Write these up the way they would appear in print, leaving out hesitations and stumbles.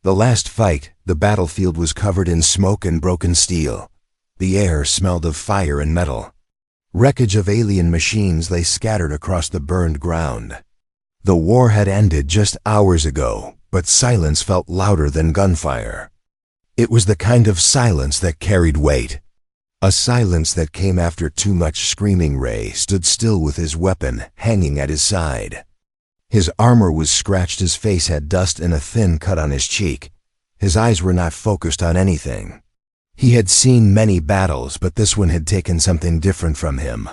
The last fight, the battlefield was covered in smoke and broken steel. The air smelled of fire and metal. Wreckage of alien machines lay scattered across the burned ground. The war had ended just hours ago, but silence felt louder than gunfire. It was the kind of silence that carried weight. A silence that came after too much screaming. Ray stood still with his weapon hanging at his side. His armor was scratched, his face had dust and a thin cut on his cheek. His eyes were not focused on anything. He had seen many battles, but this one had taken something different from him.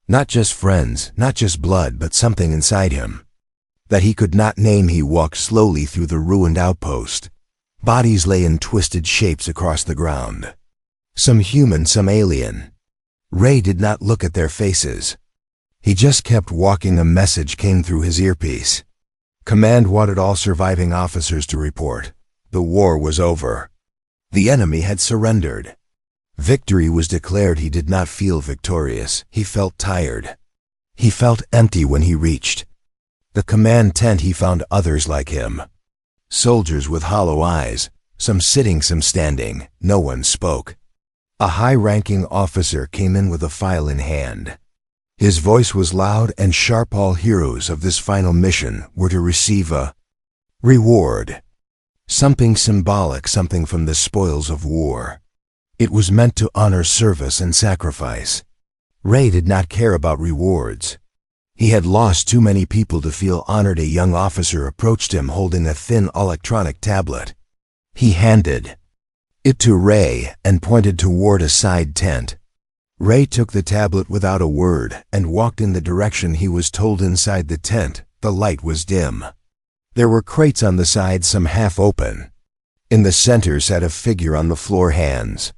Not just friends, not just blood, but something inside him that he could not name. He walked slowly through the ruined outpost. Bodies lay in twisted shapes across the ground. Some human, some alien. Ray did not look at their faces. He just kept walking. A message came through his earpiece. Command wanted all surviving officers to report. The war was over. The enemy had surrendered. Victory was declared. He did not feel victorious. He felt tired. He felt empty when he reached the command tent. He found others like him. Soldiers with hollow eyes, some sitting, some standing. No one spoke. A high-ranking officer came in with a file in hand. His voice was loud and sharp. All heroes of this final mission were to receive a reward. Something symbolic, something from the spoils of war. It was meant to honor service and sacrifice. Ray did not care about rewards. He had lost too many people to feel honored. A young officer approached him holding a thin electronic tablet. He handed it to Ray and pointed toward a side tent. Ray took the tablet without a word and walked in the direction he was told. Inside the tent, the light was dim. There were crates on the side, some half open. In the center sat a figure on the floor, hands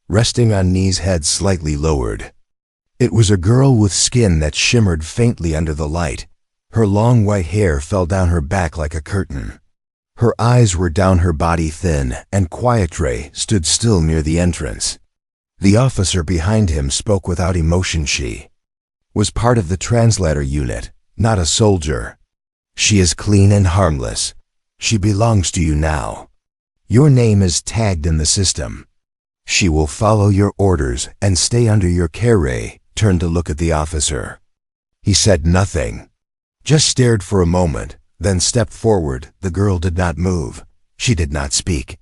resting on knees, head slightly lowered. It was a girl with skin that shimmered faintly under the light. Her long white hair fell down her back like a curtain. Her eyes were down, her body thin and quiet. Ray stood still near the entrance. The officer behind him spoke without emotion. She was part of the translator unit, not a soldier. She is clean and harmless. She belongs to you now. Your name is tagged in the system. She will follow your orders and stay under your care. Ray turned to look at the officer. He said nothing, just stared for a moment, then stepped forward. The girl did not move. She did not speak.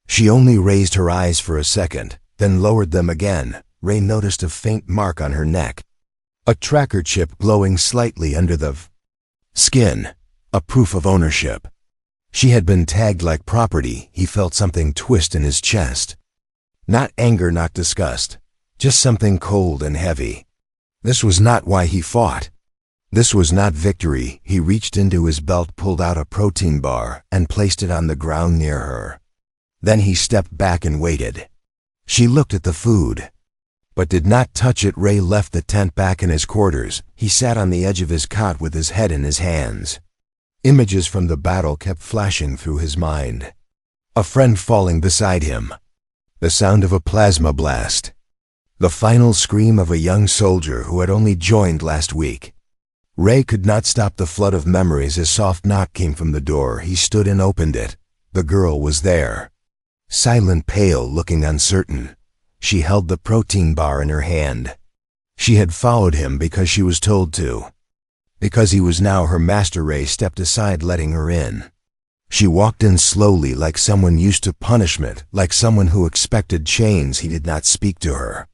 She only raised her eyes for a second, then lowered them again. Ray noticed a faint mark on her neck. A tracker chip glowing slightly under the skin, a proof of ownership. She had been tagged like property. He felt something twist in his chest. Not anger, not disgust, just something cold and heavy. This was not why he fought. This was not victory. He reached into his belt, pulled out a protein bar, and placed it on the ground near her. Then he stepped back and waited. She looked at the food, but did not touch it. Ray left the tent back in his quarters. He sat on the edge of his cot with his head in his hands. Images from the battle kept flashing through his mind. A friend falling beside him. The sound of a plasma blast. The final scream of a young soldier who had only joined last week. Ray could not stop the flood of memories. A soft knock came from the door. He stood and opened it. The girl was there. Silent, pale, looking uncertain. She held the protein bar in her hand. She had followed him because she was told to. Because he was now her master. Ray stepped aside, letting her in. She walked in slowly, like someone used to punishment, like someone who expected chains. He did not speak to her.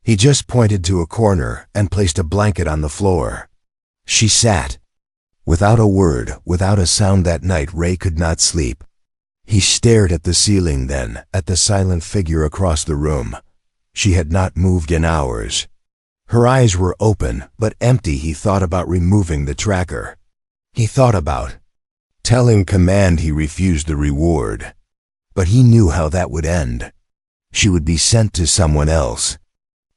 He just pointed to a corner and placed a blanket on the floor. She sat. Without a word, without a sound. That night Ray could not sleep. He stared at the ceiling, then at the silent figure across the room. She had not moved in hours. Her eyes were open, but empty. He thought about removing the tracker. He thought about telling command he refused the reward. But he knew how that would end. She would be sent to someone else.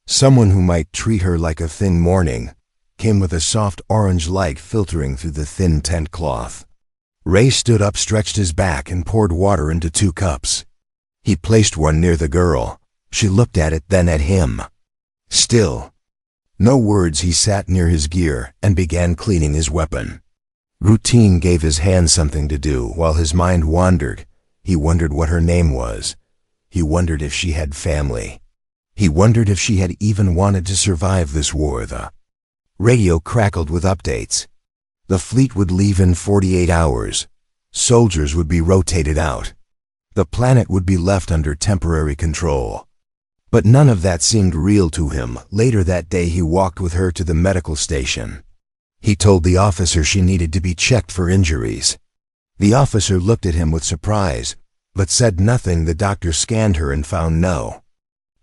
Someone who might treat her like a thing. Morning came with a soft orange light filtering through the thin tent cloth. Ray stood up, stretched his back, and poured water into 2 cups. He placed one near the girl. She looked at it, then at him. Still. No words. He sat near his gear and began cleaning his weapon. Routine gave his hands something to do while his mind wandered. He wondered what her name was. He wondered if she had family. He wondered if she had even wanted to survive this war. The radio crackled with updates. The fleet would leave in 48 hours. Soldiers would be rotated out. The planet would be left under temporary control. But none of that seemed real to him. Later that day he walked with her to the medical station. He told the officer she needed to be checked for injuries. The officer looked at him with surprise, but said nothing. The doctor scanned her and found no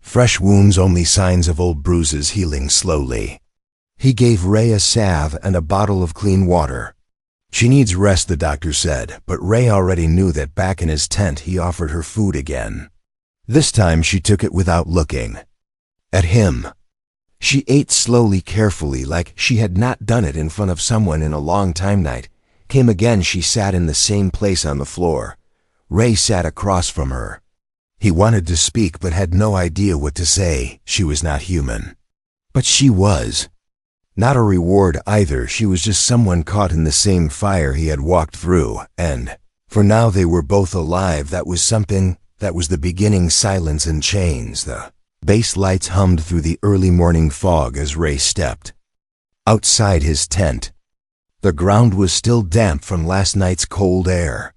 fresh wounds, only signs of old bruises healing slowly. He gave Ray a salve and a bottle of clean water. She needs rest, the doctor said, but Ray already knew that. Back in his tent, he offered her food again. This time she took it without looking at him. She ate slowly, carefully, like she had not done it in front of someone in a long time. Night came again. She sat in the same place on the floor. Ray sat across from her. He wanted to speak but had no idea what to say. She was not human. But she was. Not a reward either. She was just someone caught in the same fire he had walked through, and for now they were both alive. That was something. That was the beginning. Silence and chains. The base lights hummed through the early morning fog as Ray stepped outside his tent. The ground was still damp from last night's cold air.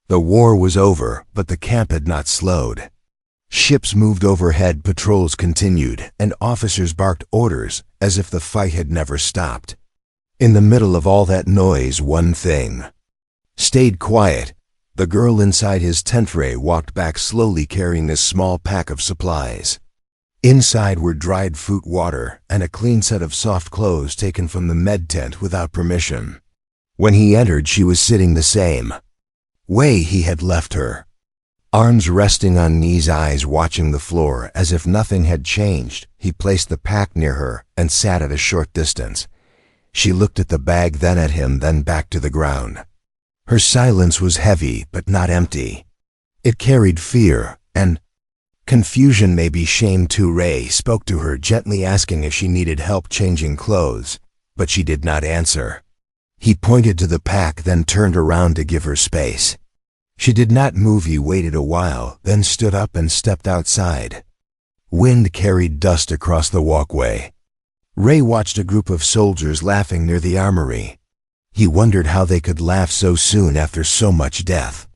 The war was over, but the camp had not slowed. Ships moved overhead, patrols continued, and officers barked orders as if the fight had never stopped. In the middle of all that noise, one thing stayed quiet. The girl inside his tent. Ray walked back slowly, carrying this small pack of supplies. Inside were dried fruit, water, and a clean set of soft clothes taken from the med tent without permission. When he entered, she was sitting the same way he had left her. Arms resting on knees, eyes watching the floor as if nothing had changed. He placed the pack near her and sat at a short distance. She looked at the bag, then at him, then back to the ground. Her silence was heavy but not empty. It carried fear and confusion, maybe shame too. Ray spoke to her gently, asking if she needed help changing clothes, but she did not answer. He pointed to the pack, then turned around to give her space. She did not move. He waited a while, then stood up and stepped outside. Wind carried dust across the walkway. Ray watched a group of soldiers laughing near the armory. He wondered how they could laugh so soon after so much death.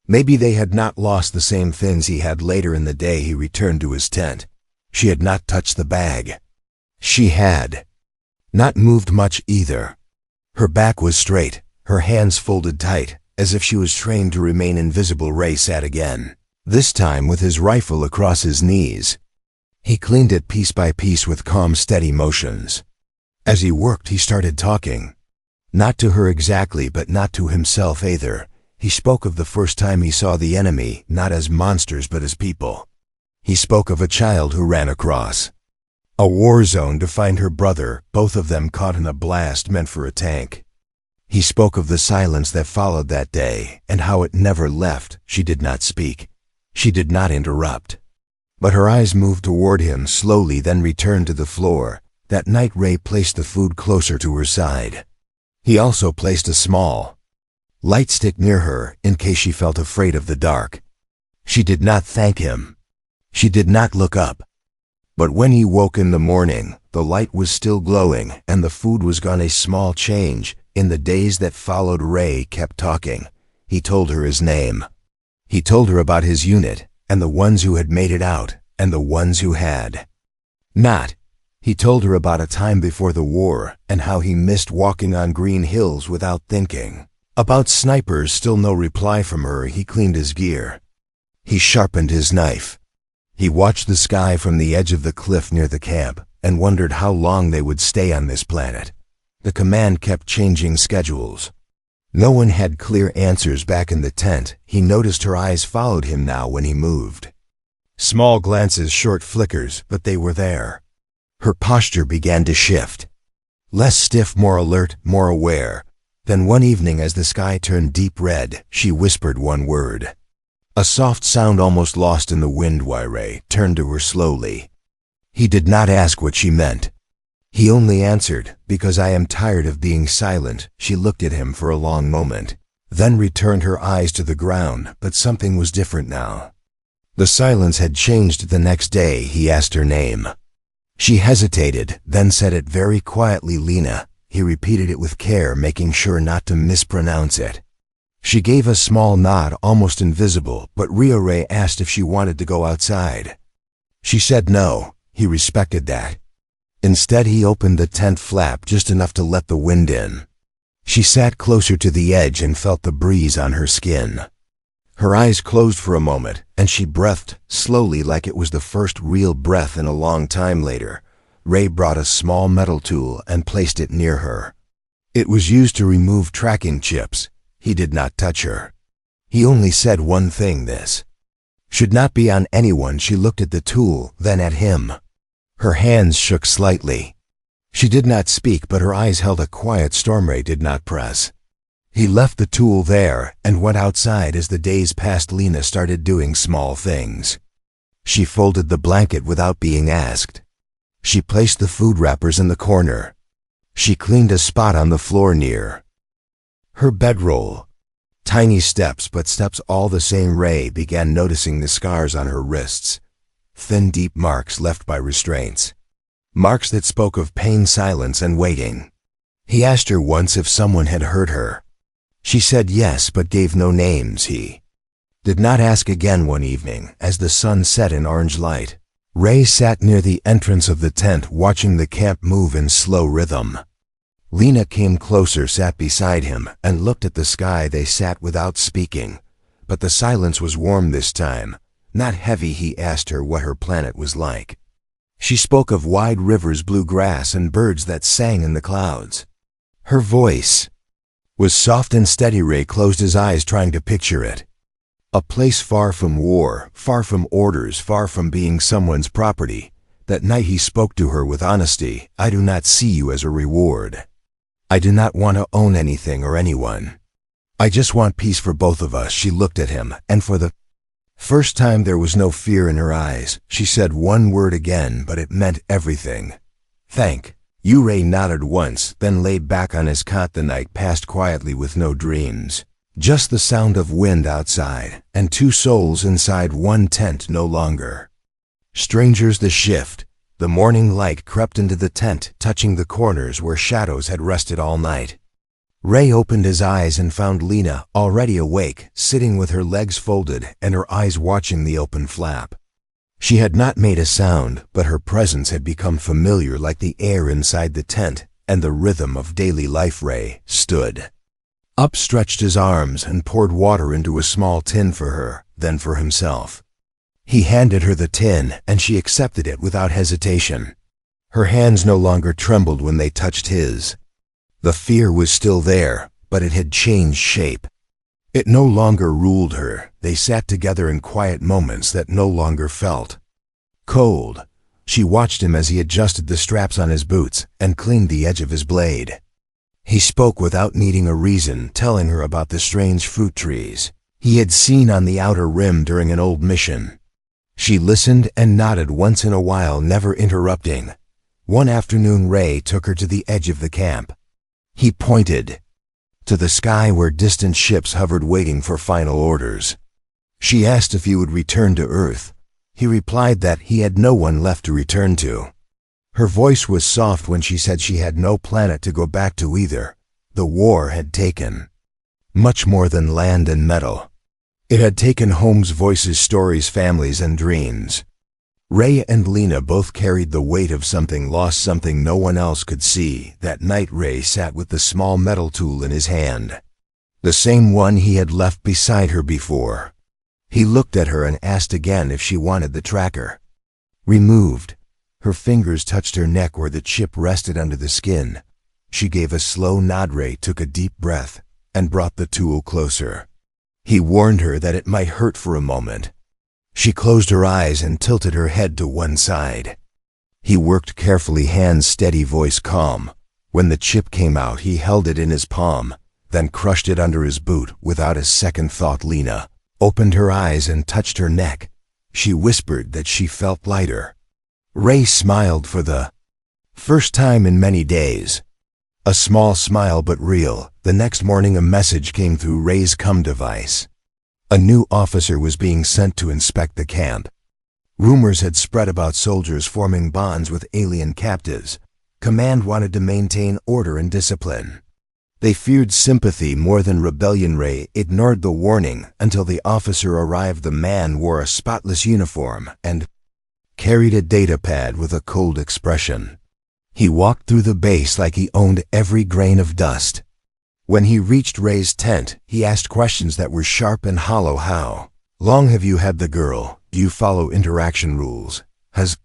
Maybe they had not lost the same things he had. Later in the day he returned to his tent. She had not touched the bag. She had not moved much either. Her back was straight, her hands folded tight, as if she was trained to remain invisible. Ray sat again, this time with his rifle across his knees. He cleaned it piece by piece with calm, steady motions. As he worked, he started talking. Not to her exactly, but not to himself either. He spoke of the first time he saw the enemy, not as monsters but as people. He spoke of a child who ran across a war zone to find her brother, both of them caught in a blast meant for a tank. He spoke of the silence that followed that day, and how it never left. She did not speak. She did not interrupt. But her eyes moved toward him slowly, then returned to the floor. That night Ray placed the food closer to her side. He also placed a small light stick near her, in case she felt afraid of the dark. She did not thank him. She did not look up. But when he woke in the morning, the light was still glowing, and the food was gone. A small change. In the days that followed, Ray kept talking. He told her his name. He told her about his unit, and the ones who had made it out, and the ones who had not. He told her about a time before the war, and how he missed walking on green hills without thinking. About snipers. Still no reply from her. He cleaned his gear. He sharpened his knife. He watched the sky from the edge of the cliff near the camp, and wondered how long they would stay on this planet. The command kept changing schedules. No one had clear answers. Back in the tent, he noticed her eyes followed him now when he moved. Small glances, short flickers, but they were there. Her posture began to shift. Less stiff, more alert, more aware. Then one evening, as the sky turned deep red, she whispered one word. A soft sound almost lost in the wind. Ray turned to her slowly. He did not ask what she meant. He only answered, "Because I am tired of being silent." She looked at him for a long moment. then returned her eyes to the ground, but something was different now. The silence had changed. The next day he asked her name. She hesitated, then said it very quietly. Lena. He repeated it with care, making sure not to mispronounce it. She gave a small nod, almost invisible, but Ray asked if she wanted to go outside. She said no. He respected that. Instead, he opened the tent flap just enough to let the wind in. She sat closer to the edge and felt the breeze on her skin. Her eyes closed for a moment, and she breathed slowly, like it was the first real breath in a long time. Later, Ray brought a small metal tool and placed it near her. It was used to remove tracking chips. He did not touch her. He only said one thing: this should not be on anyone. She looked at the tool, then at him. Her hands shook slightly. She did not speak, but her eyes held a quiet storm. Ray did not press. He left the tool there and went outside. As the days passed, Lena started doing small things. She folded the blanket without being asked. She placed the food wrappers in the corner. She cleaned a spot on the floor near her bedroll. Tiny steps, but steps all the same. Ray began noticing the scars on her wrists. Thin, deep marks left by restraints. Marks that spoke of pain, silence, and waiting. He asked her once if someone had hurt her. She said yes, but gave no names. He did not ask again. One evening, as the sun set in orange light, Ray sat near the entrance of the tent, watching the camp move in slow rhythm. Lena came closer, sat beside him, and looked at the sky. They sat without speaking, but the silence was warm this time, not heavy. He asked her what her planet was like. She spoke of wide rivers, blue grass, and birds that sang in the clouds. Her voice was soft and steady. Ray closed his eyes, trying to picture it. A place far from war, far from orders, far from being someone's property. That night he spoke to her with honesty. I do not see you as a reward. I do not want to own anything or anyone. I just want peace for both of us. She looked at him, and for the first time there was no fear in her eyes. She said one word again, but it meant everything. Thank you. Ray nodded once, then lay back on his cot. The night passed quietly with no dreams. Just the sound of wind outside, and two souls inside one tent no longer strangers. The shift. The morning light crept into the tent, touching the corners where shadows had rested all night. Ray opened his eyes and found Lena, already awake, sitting with her legs folded and her eyes watching the open flap. She had not made a sound, but her presence had become familiar, like the air inside the tent and the rhythm of daily life. Ray stood up, stretched his arms, and poured water into a small tin for her, then for himself. He handed her the tin, and she accepted it without hesitation. Her hands no longer trembled when they touched his. The fear was still there, but it had changed shape. It no longer ruled her. They sat together in quiet moments that no longer felt cold. She watched him as he adjusted the straps on his boots and cleaned the edge of his blade. He spoke without needing a reason, telling her about the strange fruit trees he had seen on the outer rim during an old mission. She listened and nodded once in a while, never interrupting. One afternoon, Ray took her to the edge of the camp. He pointed to the sky where distant ships hovered, waiting for final orders. She asked if he would return to Earth. He replied that he had no one left to return to. Her voice was soft when she said she had no planet to go back to either. The war had taken much more than land and metal. It had taken homes, voices, stories, families, and dreams. Ray and Lena both carried the weight of something lost, something no one else could see. That night, Ray sat with the small metal tool in his hand, the same one he had left beside her before. He looked at her and asked again if she wanted the tracker removed. Her fingers touched her neck where the chip rested under the skin. She gave a slow nod. Ray took a deep breath and brought the tool closer. He warned her that it might hurt for a moment. She closed her eyes and tilted her head to one side. He worked carefully, hands steady, voice calm. When the chip came out, he held it in his palm, then crushed it under his boot without a second thought. Lena opened her eyes and touched her neck. She whispered that she felt lighter. Ray smiled for the first time in many days. A small smile but real. The next morning a message came through Ray's CUM device. A new officer was being sent to inspect the camp. Rumors had spread about soldiers forming bonds with alien captives. Command wanted to maintain order and discipline. They feared sympathy more than rebellion. Ray ignored the warning until the officer arrived. The man wore a spotless uniform and carried a datapad with a cold expression. He walked through the base like he owned every grain of dust. When he reached Ray's tent, he asked questions that were sharp and hollow. How long have you had the girl? Do you follow interaction rules? Has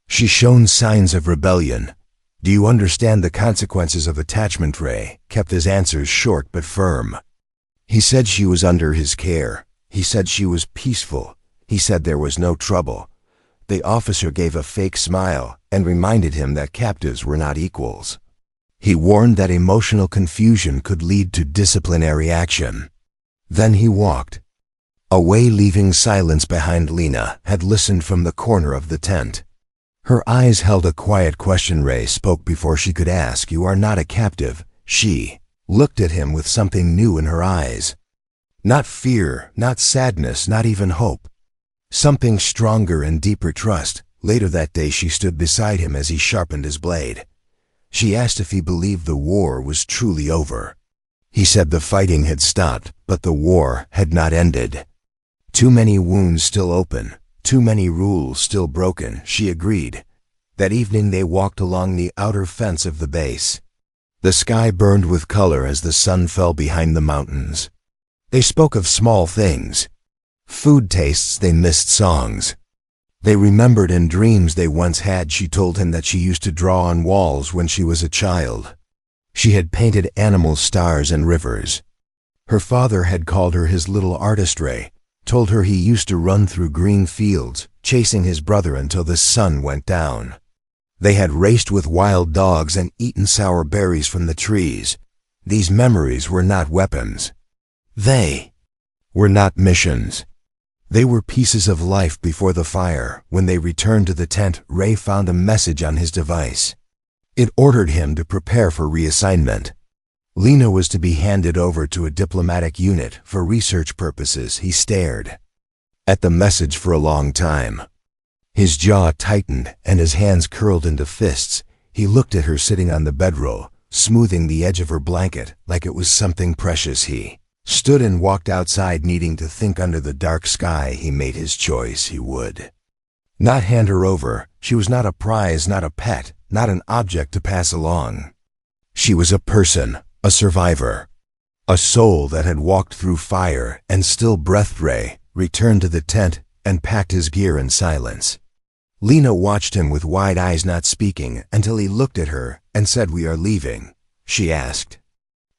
she shown signs of rebellion? Do you understand the consequences of attachment? Ray kept his answers short but firm. He said she was under his care. He said she was peaceful. He said there was no trouble. The officer gave a fake smile and reminded him that captives were not equals. He warned that emotional confusion could lead to disciplinary action. Then he walked away, leaving silence behind. Lena had listened from the corner of the tent. Her eyes held a quiet question. Ray spoke before she could ask. You are not a captive. She looked at him with something new in her eyes. Not fear, not sadness, not even hope. Something stronger and deeper, trust. Later that day she stood beside him as he sharpened his blade. She asked if he believed the war was truly over. He said the fighting had stopped, but the war had not ended. Too many wounds still open, too many rules still broken, she agreed. That evening they walked along the outer fence of the base. The sky burned with color as the sun fell behind the mountains. They spoke of small things. Food tastes they missed, songs they remembered, and dreams they once had. She told him that she used to draw on walls when she was a child. She had painted animals, stars, and rivers. Her father had called her his little artist. Ray told her he used to run through green fields, chasing his brother until the sun went down. They had raced with wild dogs and eaten sour berries from the trees. These memories were not weapons. They were not missions. They were pieces of life before the fire. When they returned to the tent, Ray found a message on his device. It ordered him to prepare for reassignment. Lena was to be handed over to a diplomatic unit for research purposes. He stared at the message for a long time. His jaw tightened and his hands curled into fists. He looked at her sitting on the bedroll, smoothing the edge of her blanket like it was something precious. He stood and walked outside, needing to think. Under the dark sky, he made his choice. He would not hand her over. She was not a prize, not a pet, not an object to pass along. She was a person, a survivor, a soul that had walked through fire and still breathed. Ray returned to the tent and packed his gear in silence. Lena watched him with wide eyes, not speaking, until he looked at her and said, "We are leaving," she asked.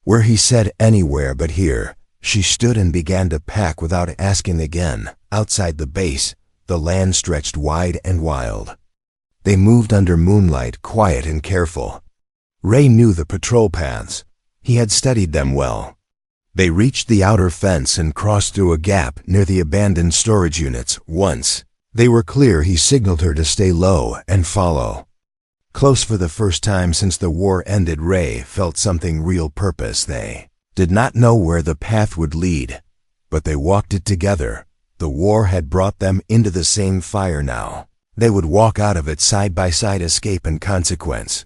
Where? He said, "Anywhere but here." She stood and began to pack without asking again. Outside the base, the land stretched wide and wild. They moved under moonlight, quiet and careful. Ray knew the patrol paths. He had studied them well. They reached the outer fence and crossed through a gap near the abandoned storage units. Once they were clear, he signaled her to stay low and follow. Close for the first time since the war ended, Ray felt something real: purpose. They did not know where the path would lead, but they walked it together. The war had brought them into the same fire now. They would walk out of it side by side, escape and consequence.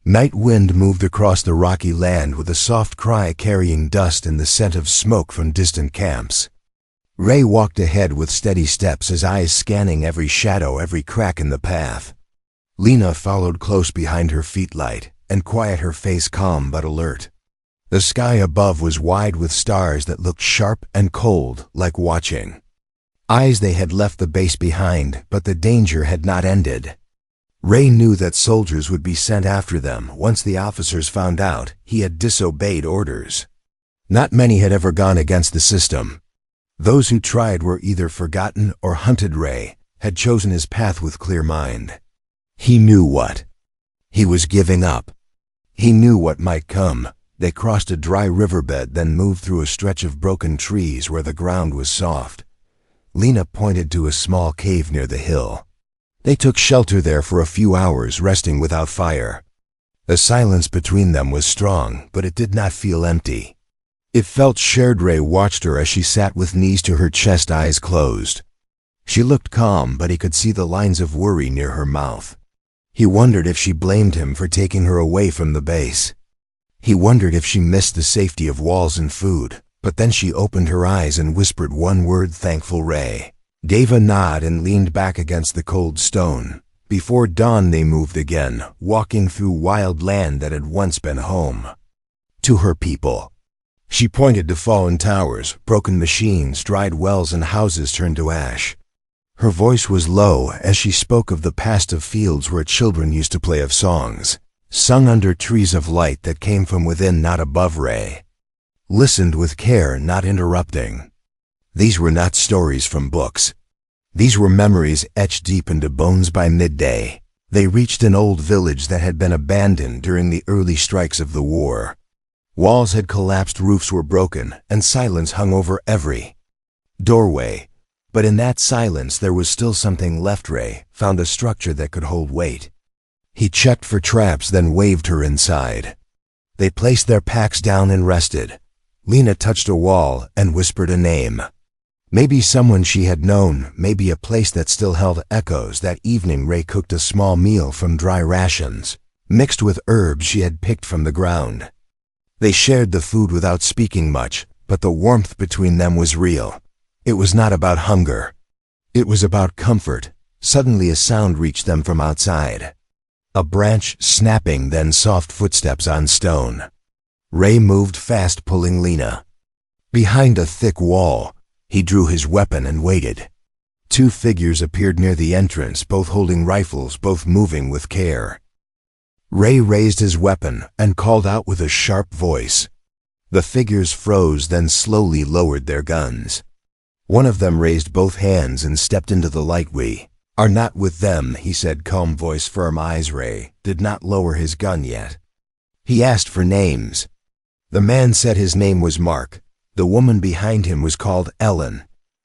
Night wind moved across the rocky land with a soft cry, carrying dust and the scent of smoke from distant camps. Ray walked ahead with steady steps, his eyes scanning every shadow, every crack in the path. Lena followed close behind, her feet light and quiet, her face calm but alert. The sky above was wide with stars that looked sharp and cold, like watching eyes. They had left the base behind, but the danger had not ended. Ray knew that soldiers would be sent after them. Once the officers found out he had disobeyed orders. Not many had ever gone against the system. Those who tried were either forgotten or hunted. Ray had chosen his path with clear mind. He knew what he was giving up. He knew what might come. They crossed a dry riverbed, then moved through a stretch of broken trees where the ground was soft. Lena pointed to a small cave near the hill. They took shelter there for a few hours, resting without fire. The silence between them was strong, but it did not feel empty. It felt shared. Ray watched her as she sat with knees to her chest, eyes closed. She looked calm, but he could see the lines of worry near her mouth. He wondered if she blamed him for taking her away from the base. He wondered if she missed the safety of walls and food, but then she opened her eyes and whispered one word, thankful. Ray gave a nod and leaned back against the cold stone. Before dawn they moved again, walking through wild land that had once been home to her people. She pointed to fallen towers, broken machines, dried wells, and houses turned to ash. Her voice was low as she spoke of the past, of fields where children used to play, of songs sung under trees, of light that came from within, not above. Ray listened with care, not interrupting. These were not stories from books. These were memories etched deep into bones. By midday, they reached an old village that had been abandoned during the early strikes of the war. Walls had collapsed, roofs were broken, and silence hung over every doorway. But in that silence there was still something left. Ray found a structure that could hold weight. He checked for traps, then waved her inside. They placed their packs down and rested. Lena touched a wall and whispered a name. Maybe someone she had known, maybe a place that still held echoes. That evening Ray cooked a small meal from dry rations, mixed with herbs she had picked from the ground. They shared the food without speaking much, but the warmth between them was real. It was not about hunger. It was about comfort. Suddenly a sound reached them from outside. A branch snapping, then soft footsteps on stone. Ray moved fast, pulling Lena behind a thick wall. He drew his weapon and waited. Two figures appeared near the entrance, both holding rifles, both moving with care. Ray raised his weapon and called out with a sharp voice. The figures froze, then slowly lowered their guns. One of them raised both hands and stepped into the light. "We are not with them," he said, calm voice, firm eyes. Ray did not lower his gun yet. He asked for names. The man said his name was Mark. The woman behind him was called Ellen.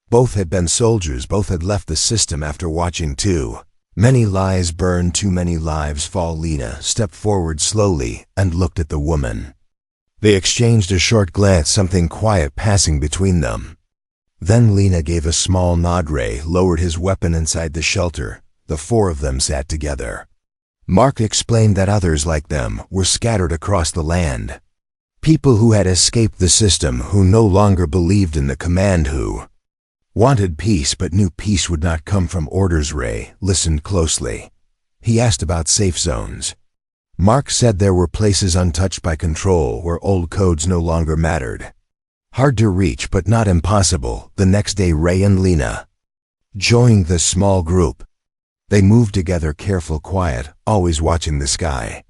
Both had been soldiers, both had left the system after watching too many lies burn, too many lives fall. Lena stepped forward slowly and looked at the woman. They exchanged a short glance, something quiet passing between them. Then Lena gave a small nod. Ray lowered his weapon inside the shelter. The four of them sat together. Mark explained that others like them were scattered across the land. People who had escaped the system, who no longer believed in the command, who wanted peace but knew peace would not come from orders. Ray listened closely. He asked about safe zones. Mark said there were places untouched by control, where old codes no longer mattered. Hard to reach but not impossible. The next day Ray and Lena joined the small group. They moved together, careful, quiet, always watching the sky.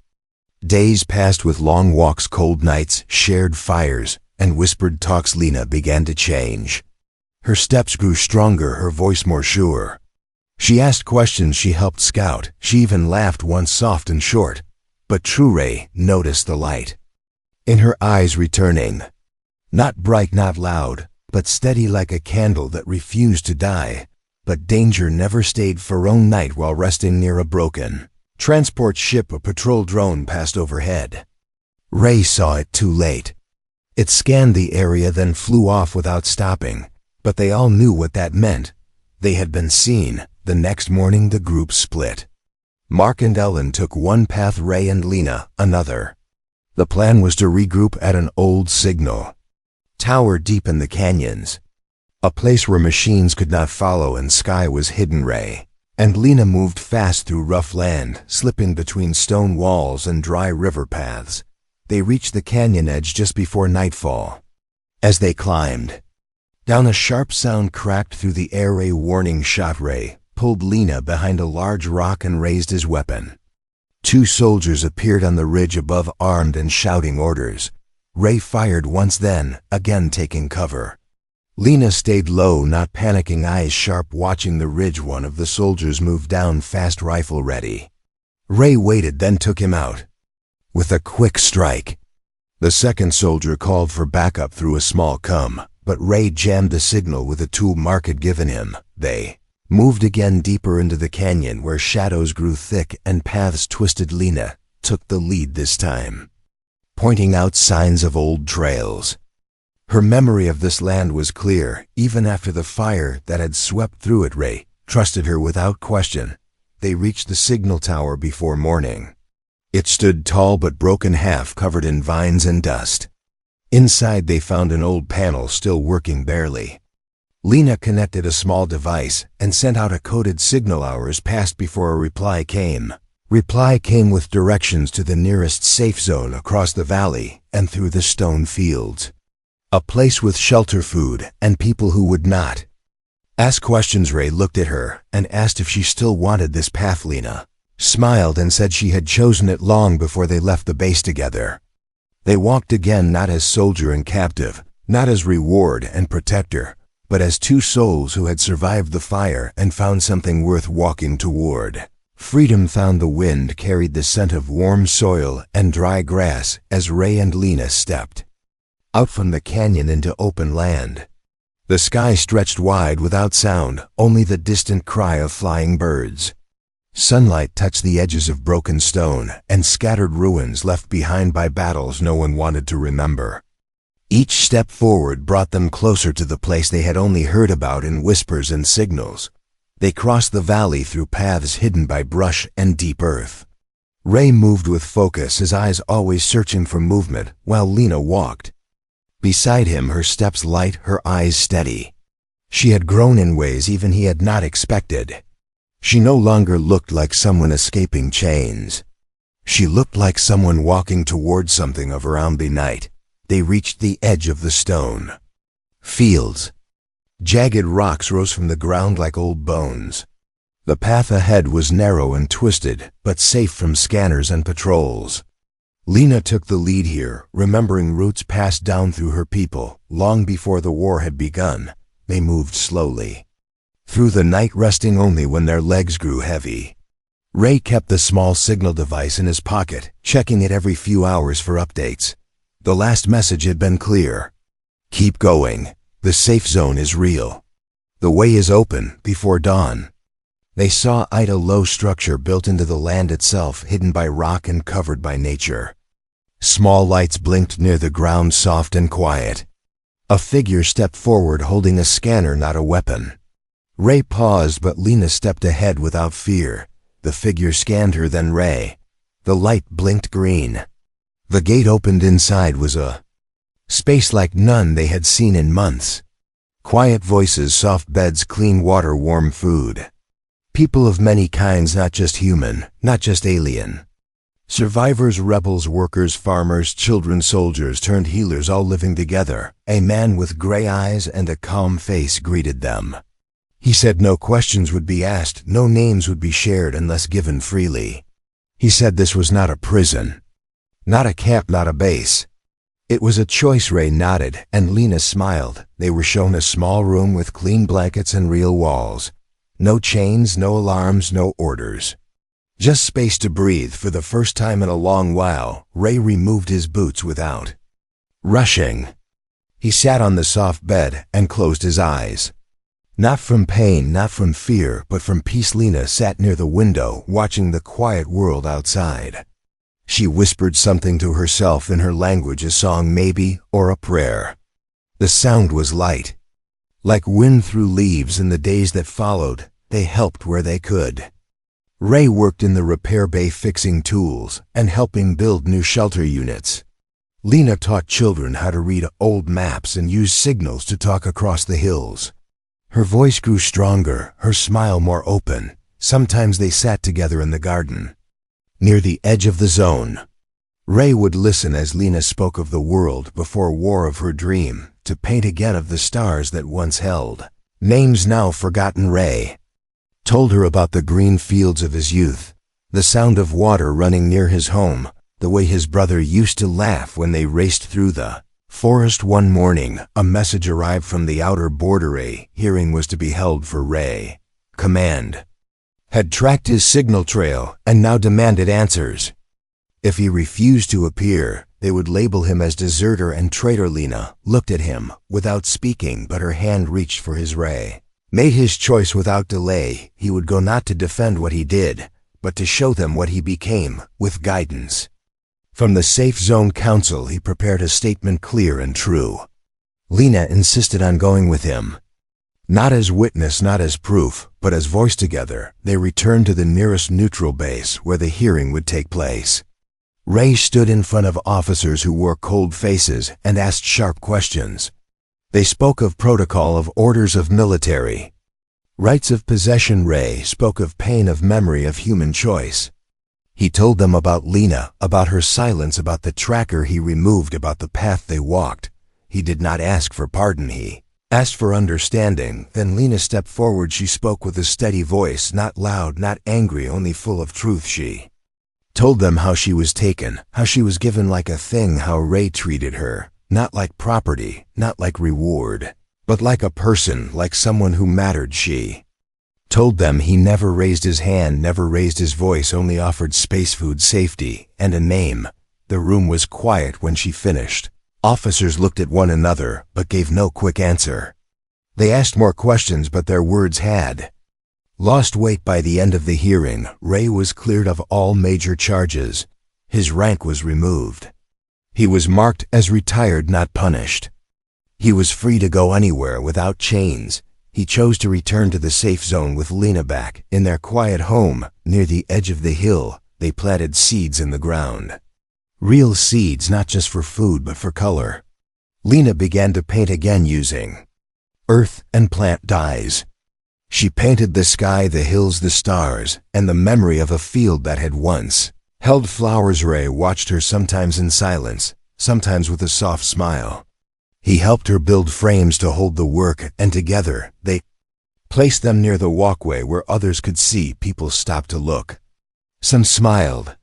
Days passed with long walks, cold nights, shared fires, and whispered talks. Lena began to change. Her steps grew stronger, her voice more sure. She asked questions, she helped scout, she even laughed once, soft and short. But true. Ray noticed the light in her eyes returning. Not bright, not loud, but steady, like a candle that refused to die. But danger never stayed. For own night, while resting near a broken transport ship, a patrol drone passed overhead. Ray saw it too late. It scanned the area, then flew off without stopping. But they all knew what that meant. They had been seen. The next morning the group split. Mark and Ellen took one path, Ray and Lena another. The plan was to regroup at an old signal tower deep in the canyons, a place where machines could not follow and sky was hidden. Ray and Lena moved fast through rough land, slipping between stone walls and dry river paths. They reached the canyon edge just before nightfall. As they climbed down, a sharp sound cracked through the air. A warning shot. Ray pulled Lena behind a large rock and raised his weapon. Two soldiers appeared on the ridge above, armed and shouting orders. Ray fired once, then again, taking cover. Lena stayed low, not panicking, eyes sharp, watching the ridge. One of the soldiers moved down fast, rifle ready. Ray waited, then took him out with a quick strike. The second soldier called for backup through a small cum, but Ray jammed the signal with a tool Mark had given him. They moved again, deeper into the canyon, where shadows grew thick and paths twisted. Lena took the lead this time, pointing out signs of old trails. Her memory of this land was clear, even after the fire that had swept through it. Ray trusted her without question. They reached the signal tower before morning. It stood tall but broken, half covered in vines and dust. Inside they found an old panel still working barely. Lena connected a small device and sent out a coded signal. Hours passed before a reply came. Reply came with directions to the nearest safe zone across the valley and through the stone fields. A place with shelter, food, and people who would not ask questions. Ray looked at her and asked if she still wanted this path. Lena smiled and said she had chosen it long before they left the base together. They walked again, not as soldier and captive, not as reward and protector, but as two souls who had survived the fire and found something worth walking toward. Freedom. Found the wind carried the scent of warm soil and dry grass as Ray and Lena stepped out from the canyon into open land. The sky stretched wide without sound, only the distant cry of flying birds. Sunlight touched the edges of broken stone and scattered ruins left behind by battles no one wanted to remember. Each step forward brought them closer to the place they had only heard about in whispers and signals. They crossed the valley through paths hidden by brush and deep earth. Ray moved with focus, his eyes always searching for movement, while Lena walked beside him, her steps light, her eyes steady. She had grown in ways even he had not expected. She no longer looked like someone escaping chains. She looked like someone walking toward something of her own. Night. They reached the edge of the stone fields. Jagged rocks rose from the ground like old bones. The path ahead was narrow and twisted, but safe from scanners and patrols. Lena took the lead here, remembering routes passed down through her people long before the war had begun. They moved slowly through the night, resting only when their legs grew heavy. Ray kept the small signal device in his pocket, checking it every few hours for updates. The last message had been clear. Keep going. The safe zone is real. The way is open before dawn. They saw a low structure built into the land itself, hidden by rock and covered by nature. Small lights blinked near the ground, soft and quiet. A figure stepped forward holding a scanner, not a weapon. Ray paused, but Lena stepped ahead without fear. The figure scanned her, then Ray. The light blinked green. The gate opened. Inside was a space like none they had seen in months. Quiet voices, soft beds, clean water, warm food. People of many kinds, not just human, not just alien. Survivors, rebels, workers, farmers, children, soldiers turned healers, all living together. A man with gray eyes and a calm face greeted them. He said no questions would be asked, no names would be shared unless given freely. He said this was not a prison. Not a camp, not a base. It was a choice. Ray nodded, and Lena smiled. They were shown a small room with clean blankets and real walls. No chains, no alarms, no orders. Just space to breathe. For the first time in a long while, Ray removed his boots without rushing. He sat on the soft bed and closed his eyes. Not from pain, not from fear, but from peace. Lena sat near the window, watching the quiet world outside. She whispered something to herself in her language, a song maybe, or a prayer. The sound was light. Like wind through leaves. In the days that followed, they helped where they could. Ray worked in the repair bay, fixing tools and helping build new shelter units. Lena taught children how to read old maps and use signals to talk across the hills. Her voice grew stronger, her smile more open. Sometimes they sat together in the garden, near the edge of the zone. Ray would listen as Lena spoke of the world before war, of her dream to paint again, of the stars that once held names now forgotten. Ray told her about the green fields of his youth, the sound of water running near his home, the way his brother used to laugh when they raced through the forest. One morning, a message arrived from the outer border. A hearing was to be held for Ray. Command had tracked his signal trail and now demanded answers. If he refused to appear, they would label him as deserter and traitor. Lena looked at him without speaking, but her hand reached for his. Ray made his choice without delay. He would go, not to defend what he did, but to show them what he became, with guidance. From the Safe Zone Council he prepared a statement clear and true. Lena insisted on going with him. Not as witness, not as proof, but as voice. Together, they returned to the nearest neutral base where the hearing would take place. Ray stood in front of officers who wore cold faces and asked sharp questions. They spoke of protocol, of orders, of military. Rights of possession. Ray spoke of pain, of memory, of human choice. He told them about Lena, about her silence, about the tracker he removed, about the path they walked. He did not ask for pardon, he asked for understanding. Then Lena stepped forward. She spoke with a steady voice, not loud, not angry, only full of truth. She told them how she was taken, how she was given like a thing, how Ray treated her, not like property, not like reward, but like a person, like someone who mattered. She told them he never raised his hand, never raised his voice, only offered space food, safety, and a name. The room was quiet when she finished. Officers looked at one another, but gave no quick answer. They asked more questions, but their words had lost weight. By the end of the hearing, Ray was cleared of all major charges. His rank was removed. He was marked as retired, not punished. He was free to go anywhere without chains. He chose to return to the safe zone with Lena back. In their quiet home, near the edge of the hill, they planted seeds in the ground. Real seeds, not just for food but for color. Lena began to paint again using earth and plant dyes. She painted the sky, the hills, the stars, and the memory of a field that had once held flowers. Ray watched her, sometimes in silence, sometimes with a soft smile. He helped her build frames to hold the work, and together they placed them near the walkway where others could see. People stopped to look. Some smiled.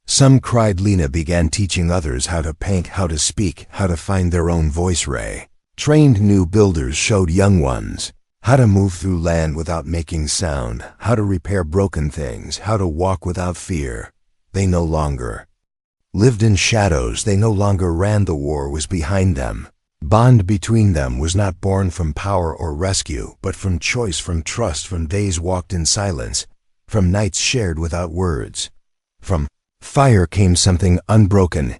Some cried. Lena began teaching others how to paint, how to speak, how to find their own voice. Ray trained new builders, showed young ones how to move through land without making sound, how to repair broken things, how to walk without fear. They no longer lived in shadows. They no longer ran. The war was behind them. Bond between them was not born from power or rescue, but from choice, from trust, from days walked in silence, from nights shared without words. From fire came something unbroken.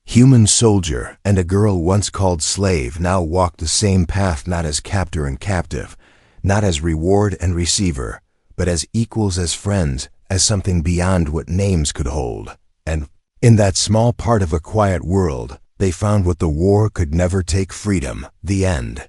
Human soldier and a girl once called slave now walked the same path, not as captor and captive, not as reward and receiver, but as equals, as friends, as something beyond what names could hold. And in that small part of a quiet world, they found what the war could never take: freedom. The end.